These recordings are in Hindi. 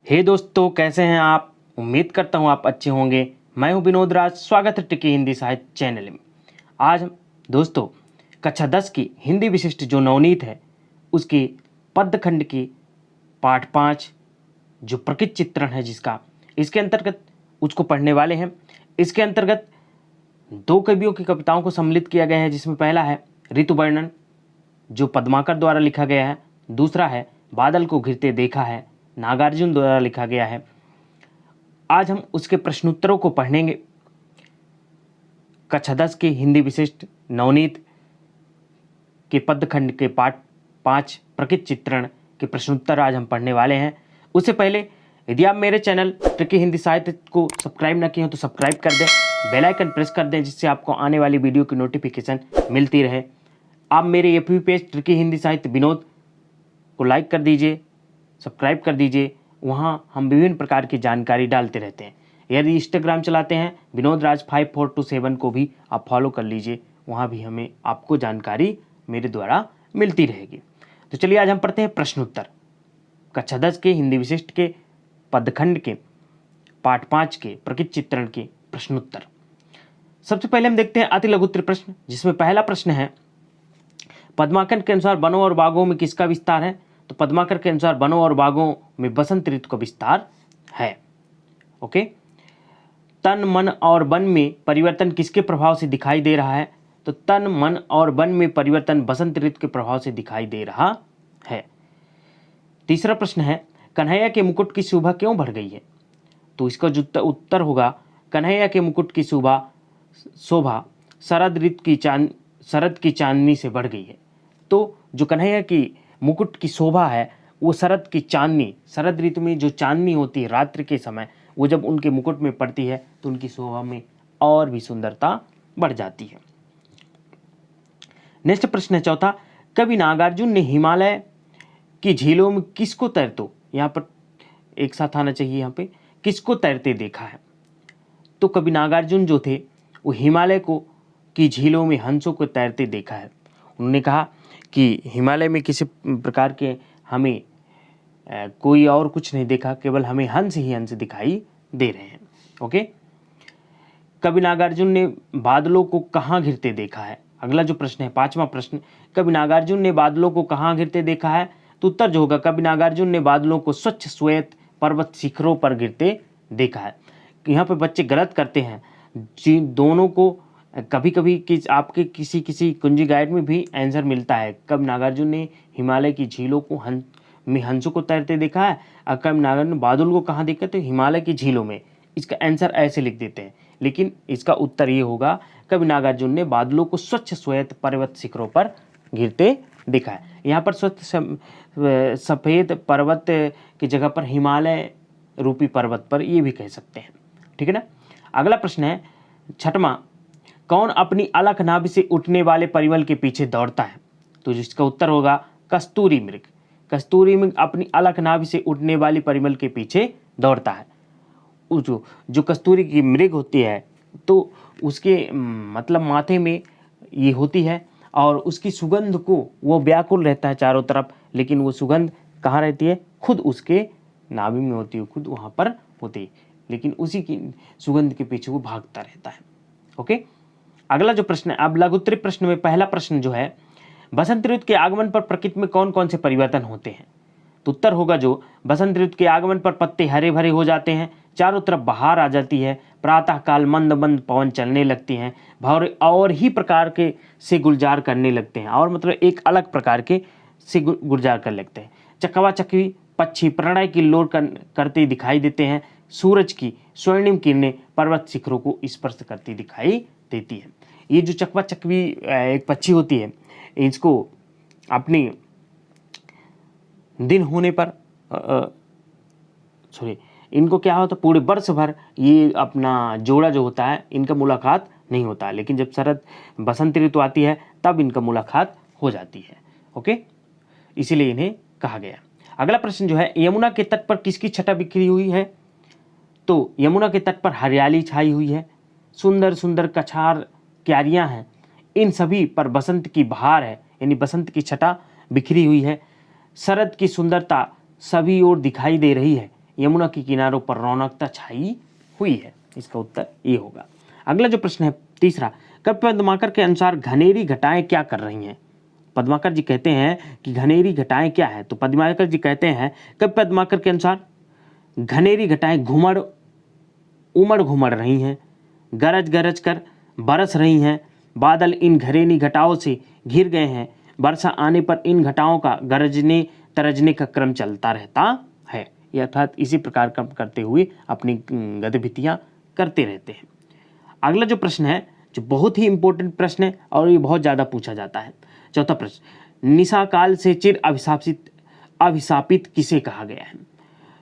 हे दोस्तों, कैसे हैं आप। उम्मीद करता हूं आप अच्छे होंगे। मैं हूं विनोद राज। स्वागत है ट्रिकी हिंदी साहित्य चैनल में। आज हम दोस्तों कक्षा 10 की हिंदी विशिष्ट जो नवनीत है उसकी पद्यखंड की पाठ 5 जो प्रकृत चित्रण है जिसका इसके अंतर्गत उसको पढ़ने वाले हैं। इसके अंतर्गत दो कवियों की कविताओं को सम्मिलित किया गया है, जिसमें पहला है ऋतु वर्णन जो पद्माकर द्वारा लिखा गया है, दूसरा है बादल को घिरते देखा है नागार्जुन द्वारा लिखा गया है। आज हम उसके प्रश्नोत्तरों को पढ़ेंगे। कक्षा 10 के हिंदी विशिष्ट नवनीत के पद्यखंड के पाठ 5 प्रकृत चित्रण के प्रश्नोत्तर आज हम पढ़ने वाले हैं। उससे पहले यदि आप मेरे चैनल ट्रिकी हिंदी साहित्य को सब्सक्राइब ना किए हो तो सब्सक्राइब कर दें, बेल आइकन प्रेस कर दें जिससे आपको आने वाली वीडियो की नोटिफिकेशन मिलती रहे। आप मेरे एफबी पेज ट्रिकी हिंदी साहित्य विनोद को लाइक कर दीजिए, सब्सक्राइब कर दीजिए। वहाँ हम विभिन्न प्रकार की जानकारी डालते रहते हैं। यदि इंस्टाग्राम चलाते हैं विनोद राज 5427 को भी आप फॉलो कर लीजिए, वहाँ भी हमें आपको जानकारी मेरे द्वारा मिलती रहेगी। तो चलिए आज हम पढ़ते हैं प्रश्नोत्तर कक्षा 10 के हिंदी विशिष्ट के पदखंड के पाठ 5 के प्रकृत चित्रण के प्रश्नोत्तर। सबसे पहले हम देखते हैं अति लघुत्तर प्रश्न, जिसमें पहला प्रश्न है पद्माकर के अनुसार वनों और बागों में किसका विस्तार है। तो पद्माकर के अनुसार वनों और बागों में बसंत ऋतु का विस्तार है। ओके। तन मन और वन में परिवर्तन किसके प्रभाव से दिखाई दे रहा है। तो तन मन और वन में परिवर्तन बसंत ऋतु के प्रभाव से दिखाई दे रहा है। तीसरा प्रश्न है कन्हैया के मुकुट की शोभा क्यों बढ़ गई है। तो इसका जो उत्तर होगा कन्हैया के मुकुट की शोभा शरद की चांदनी से बढ़ गई है। तो जो कन्हैया की मुकुट की शोभा है वो शरद की चांदनी, शरद ऋतु में जो चांदनी होती है रात्रि के समय, वो जब उनके मुकुट में पड़ती है तो उनकी शोभा में और भी सुंदरता बढ़ जाती है। नेक्स्ट प्रश्न है चौथा, कवि नागार्जुन ने हिमालय की झीलों में किसको तैरते, यहाँ पर एक साथ आना चाहिए, यहाँ पे किसको तैरते देखा है। तो कवि नागार्जुन जो थे वो हिमालय की झीलों में हंसों को तैरते देखा है। उन्होंने कहा कि हिमालय में किसी प्रकार के हमें कोई और कुछ नहीं देखा, केवल हमें हंस ही हंस दिखाई दे रहे हैं। ओके। कवि नागार्जुन ने बादलों को कहाँ घिरते देखा है। अगला जो प्रश्न है पांचवा प्रश्न, कवि नागार्जुन ने बादलों को कहाँ घिरते देखा है। तो उत्तर जो होगा कवि नागार्जुन ने बादलों को स्वच्छ श्वेत पर्वत शिखरों पर गिरते देखा है। यहाँ पर बच्चे गलत करते हैं, दोनों को कभी कभी आपके किसी कुंजी गाइड में भी आंसर मिलता है। कवि नागार्जुन ने हिमालय की झीलों को में हंसों को तैरते देखा है, और कवि नागार्जुन ने बादल को कहाँ देखा तो हिमालय की झीलों में। इसका आंसर ऐसे लिख देते हैं, लेकिन इसका उत्तर ये होगा कवि नागार्जुन ने बादलों को स्वच्छ श्वेत पर्वत शिखरों पर गिरते देखा है। यहाँ पर स्वच्छ सफ़ेद पर्वत की जगह पर हिमालय रूपी पर्वत पर ये भी कह सकते हैं। ठीक है ना। अगला प्रश्न है छठवां, कौन अपनी अलख नाभि से उठने वाले परिमल के पीछे दौड़ता है। तो जिसका उत्तर होगा कस्तूरी मृग। कस्तूरी मृग अपनी अलख नाभि से उठने वाली परिमल के पीछे दौड़ता है। जो कस्तूरी की मृग होती है तो उसके मतलब माथे में ये होती है और उसकी सुगंध को वो व्याकुल रहता है चारों तरफ, लेकिन वो सुगंध कहाँ रहती है, खुद उसके नाभि में होती है, खुद वहाँ पर होती है, लेकिन उसी की सुगंध के पीछे वो भागता रहता है। ओके। अगला जो प्रश्न है, अब लघुत्तरीय प्रश्न में पहला प्रश्न जो है बसंत ऋतु के आगमन पर प्रकृति में कौन कौन से परिवर्तन होते हैं। तो उत्तर होगा जो बसंत ऋतु के आगमन पर पत्ते हरे भरे हो जाते हैं, चारों तरफ बहार आ जाती है, प्रातः काल मंद मंद पवन चलने लगती हैं, भौरे और ही प्रकार के से गुलजार करने लगते हैं, और मतलब एक अलग प्रकार के से गुलजार कर लगते हैं। चकवा चकवी पक्षी प्रणय की लोर करते दिखाई देते हैं, सूरज की स्वर्णिम किरणें पर्वत शिखरों को स्पर्श करती दिखाई देती है। ये जो चकवा चकवी एक पक्षी होती है, इसको अपनी दिन होने पर इनको क्या होता है पूरे वर्ष भर ये अपना जोड़ा जो होता है इनका मुलाकात नहीं होता, लेकिन जब शरद बसंत ऋतु आती है तब इनका मुलाकात हो जाती है। ओके, इसीलिए इन्हें कहा गया। अगला प्रश्न जो है यमुना के तट पर किसकी छटा बिखरी हुई है। तो यमुना के तट पर हरियाली छाई हुई है, सुंदर सुंदर कछार क्यारियां हैं, इन सभी पर बसंत की बहार है, यानी बसंत की छटा बिखरी हुई है। शरद की सुंदरता सभी ओर दिखाई दे रही है, यमुना के किनारों पर रौनकता छाई हुई है। इसका उत्तर ये होगा। अगला जो प्रश्न है तीसरा, कवि पद्माकर के अनुसार घनेरी घटाएं क्या कर रही हैं? पद्माकर जी कहते हैं कि घनेरी घटाएं क्या है, तो पद्माकर जी कहते हैं कवि पद्माकर के अनुसार घनेरी घटाएं घुमड़ उमड़ घुमड़ रही हैं, गरज गरज कर बरस रही हैं, बादल इन घरेनी घटाओं से घिर गए हैं, वर्षा आने पर इन घटाओं का गरजने तरजने का क्रम चलता रहता है। अर्थात इसी प्रकार का करते हुए अपनी गतिविधियां करते रहते हैं। अगला जो प्रश्न है, जो बहुत ही इंपॉर्टेंट प्रश्न है और ये बहुत ज़्यादा पूछा जाता है, चौथा प्रश्न, निशा काल से चिर अभिशापित किसे कहा गया है?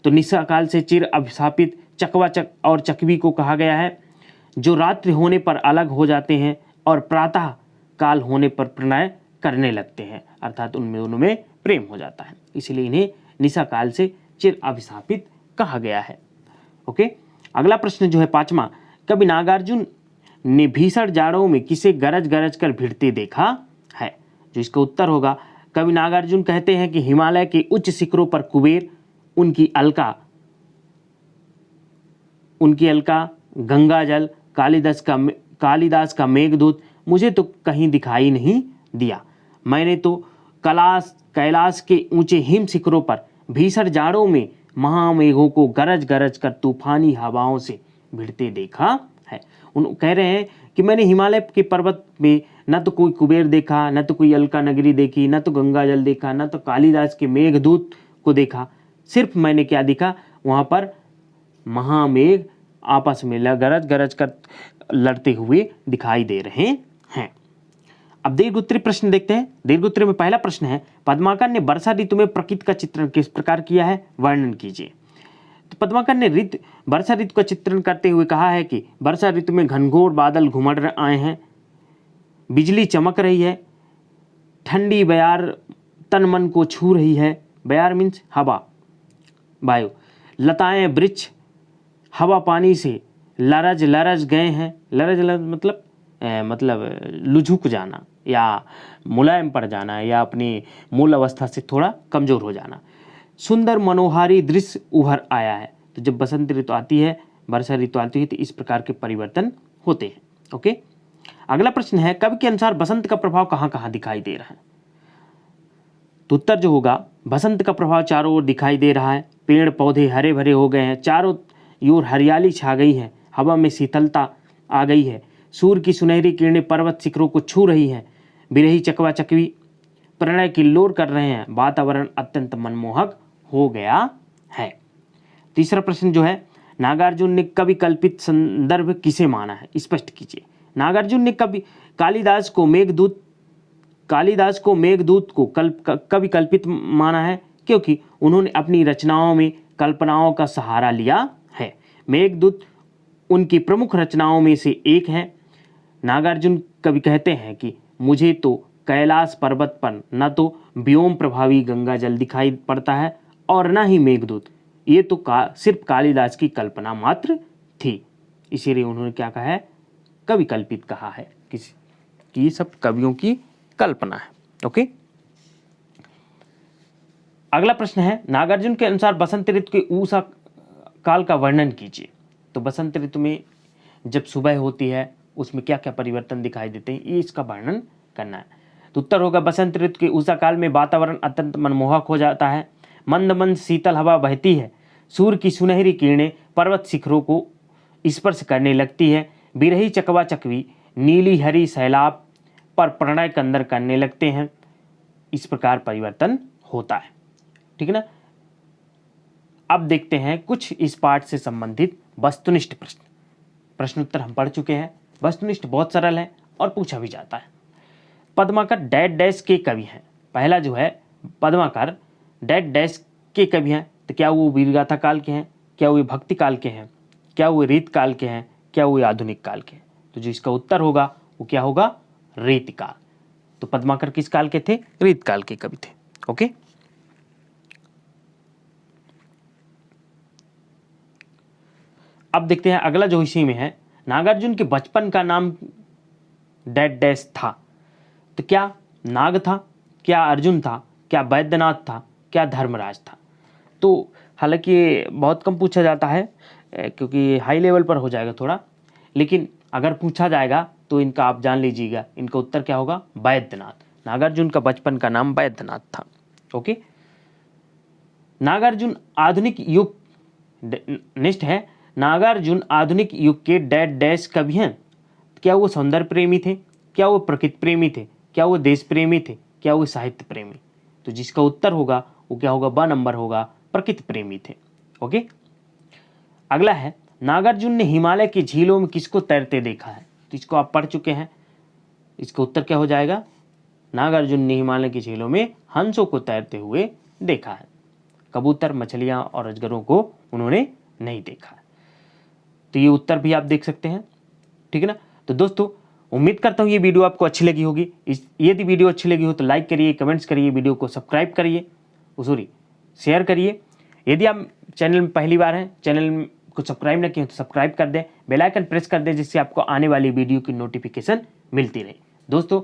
तो निशा काल से चिर अभिशापित चकवा और चकवी को कहा गया है, जो रात्रि होने पर अलग हो जाते हैं और प्रातः काल होने पर प्रणय करने लगते हैं, अर्थात उनमें दोनों में प्रेम हो जाता है, इसलिए इन्हें निशा काल से चिर अभिशापित कहा गया है। ओके, अगला प्रश्न जो है पांचवा, कवि नागार्जुन ने भीषण जाड़ों में किसे गरज गरज कर भिड़ते देखा है? जो इसका उत्तर होगा, कवि नागार्जुन कहते हैं कि हिमालय के उच्च शिखरों पर कुबेर, उनकी अलका, गंगा जल, कालिदास का मेघदूत मुझे तो कहीं दिखाई नहीं दिया। मैंने तो कैलाश के ऊंचे हिम शिखरों पर भीषण जाड़ों में महामेघों को गरज गरज कर तूफानी हवाओं से भिड़ते देखा है। उन कह रहे हैं कि मैंने हिमालय के पर्वत में न तो कोई कुबेर देखा, न तो कोई अलका नगरी देखी, न तो गंगा जल देखा, न तो कालिदास के मेघदूत को देखा, सिर्फ मैंने क्या देखा, वहाँ पर महामेघ आपस में गरज गरज कर लड़ते हुए दिखाई दे रहे हैं। अब दीर्घोत्तरी प्रश्न देखते हैं। दीर्घोत्तरी में पहला प्रश्न है, पद्माकर ने वर्षा ऋतु में प्रकृति का चित्रण किस प्रकार किया है, वर्णन कीजिए। तो पद्माकर ने वर्षा ऋतु का चित्रण करते हुए कहा है कि वर्षा ऋतु में घनघोर बादल घुमड़ आए हैं, बिजली चमक रही है, ठंडी बयार तन मन को छू रही है, बयार मीन्स हवा, वायु, लताएं वृक्ष हवा पानी से लरज लरज गए हैं, लरज मतलब लुझुक जाना या मुलायम पड़ जाना या अपनी मूल अवस्था से थोड़ा कमज़ोर हो जाना। सुंदर मनोहारी दृश्य उभर आया है। तो जब बसंत ऋतु आती है, वर्षा ऋतु आती है, तो इस प्रकार के परिवर्तन होते हैं। ओके, अगला प्रश्न है, कवि के अनुसार बसंत का प्रभाव कहाँ कहाँ दिखाई दे रहा है? तो उत्तर जो होगा, बसंत का प्रभाव चारों ओर दिखाई दे रहा है, पेड़ पौधे हरे भरे हो गए हैं, चारों ओर हरियाली छा गई है, हवा में शीतलता आ गई है, सूर्य की सुनहरी किरणें पर्वत शिखरों को छू रही हैं, बिरही चकवा चकवी प्रणय की लोर कर रहे हैं, वातावरण अत्यंत मनमोहक हो गया है। तीसरा प्रश्न जो है, नागार्जुन ने कवि कल्पित संदर्भ किसे माना है, स्पष्ट कीजिए। नागार्जुन ने कालिदास को मेघदूत को कवि कल्पित माना है, क्योंकि उन्होंने अपनी रचनाओं में कल्पनाओं का सहारा लिया है। मेघदूत उनकी प्रमुख रचनाओं में से एक है। नागार्जुन कवि कहते हैं कि मुझे तो कैलाश पर्वत पर न तो व्योम प्रभावी गंगा जल दिखाई पड़ता है और न ही मेघदूत, ये तो सिर्फ कालिदास की कल्पना मात्र थी। इसीलिए उन्होंने क्या कहा है, कवि कल्पित कहा है, कि ये सब कवियों की कल्पना है। ओके, अगला प्रश्न है, नागार्जुन के अनुसार बसंत ऋतु के उषा काल का वर्णन कीजिए। तो बसंत ऋतु में जब सुबह होती है उसमें क्या क्या परिवर्तन दिखाई देते हैं, ये इसका वर्णन करना है। तो उत्तर होगा, बसंत ऋतु के उषा काल में वातावरण अत्यंत मनमोहक हो जाता है, मंद मंद शीतल हवा बहती है, सूर्य की सुनहरी किरणें पर्वत शिखरों को स्पर्श करने लगती है, बिरही चकवा चकवी नीली हरी सैलाब पर प्रणय कंदर करने लगते हैं। इस प्रकार परिवर्तन होता है। ठीक है ना। अब देखते हैं कुछ इस पाठ से संबंधित वस्तुनिष्ठ प्रश्न। प्रश्नोत्तर हम पढ़ चुके हैं। वस्तुनिष्ठ बहुत सरल है और पूछा भी जाता है। पद्माकर डैश डैश के कवि हैं। पहला जो है, पद्माकर डैश डैश के कवि हैं। तो क्या वो वीरगाथा काल के हैं, क्या वो भक्ति काल के हैं, क्या वो रीत काल के हैं, क्या वो आधुनिक काल के हैं? तो जो इसका उत्तर होगा वो क्या होगा, रीत काल। तो पद्माकर किस काल के थे, रीत काल के कवि थे। ओके, अब देखते हैं अगला जो इसी में है, नागार्जुन के बचपन का नाम डैश डैश था। तो क्या नाग था, क्या अर्जुन था, क्या वैद्यनाथ था, क्या धर्मराज था? तो हालांकि ये बहुत कम पूछा जाता है क्योंकि हाई लेवल पर हो जाएगा थोड़ा, लेकिन अगर पूछा जाएगा तो इनका आप जान लीजिएगा, इनका उत्तर क्या होगा, वैद्यनाथ। नागार्जुन का बचपन का नाम वैद्यनाथ था। ओके, नागार्जुन आधुनिक युग, नेक्स्ट है, नागार्जुन आधुनिक युग के डैड डैश कवि हैं। क्या वो सौंदर्य प्रेमी थे, क्या वो प्रकृति प्रेमी थे, क्या वो देश प्रेमी थे, क्या वो साहित्य प्रेमी? तो जिसका उत्तर होगा वो क्या होगा, ब नंबर होगा, प्रकृति प्रेमी थे। ओके, अगला है, नागार्जुन ने हिमालय की झीलों में किसको तैरते देखा है? तो इसको आप पढ़ चुके हैं, इसका उत्तर क्या हो जाएगा, नागार्जुन ने हिमालय की झीलों में हंसों को तैरते हुए देखा है। कबूतर, मछलियां और अजगरों को उन्होंने नहीं देखा है। तो ये उत्तर भी आप देख सकते हैं, ठीक है ना। तो दोस्तों उम्मीद करता हूँ ये वीडियो आपको अच्छी लगी होगी। यदि वीडियो अच्छी लगी हो तो लाइक करिए, कमेंट्स करिए, वीडियो को सब्सक्राइब करिए, शेयर करिए। यदि आप चैनल में पहली बार हैं, चैनल को सब्सक्राइब न किए तो सब्सक्राइब कर दें, बेल आइकन प्रेस कर दें, जिससे आपको आने वाली वीडियो की नोटिफिकेशन मिलती रहे। दोस्तों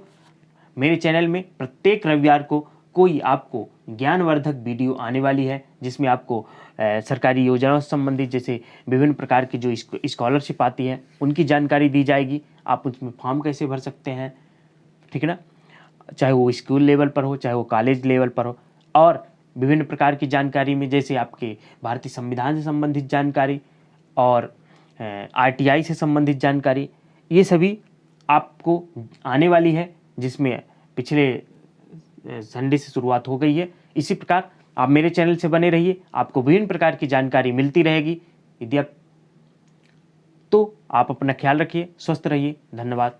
मेरे चैनल में प्रत्येक रविवार को कोई आपको ज्ञानवर्धक वीडियो आने वाली है, जिसमें आपको सरकारी योजनाओं से संबंधित, जैसे विभिन्न प्रकार की जो स्कॉलरशिप आती है उनकी जानकारी दी जाएगी। आप उसमें फॉर्म कैसे भर सकते हैं, ठीक है ना, चाहे वो स्कूल लेवल पर हो, चाहे वो कॉलेज लेवल पर हो, और विभिन्न प्रकार की जानकारी में जैसे आपके भारतीय संविधान से संबंधित जानकारी और RTI से संबंधित जानकारी, ये सभी आपको आने वाली है, जिसमें पिछले संडे से शुरुआत हो गई है। इसी प्रकार आप मेरे चैनल से बने रहिए, आपको विभिन्न प्रकार की जानकारी मिलती रहेगी। यदि आप अपना ख्याल रखिए, स्वस्थ रहिए। धन्यवाद।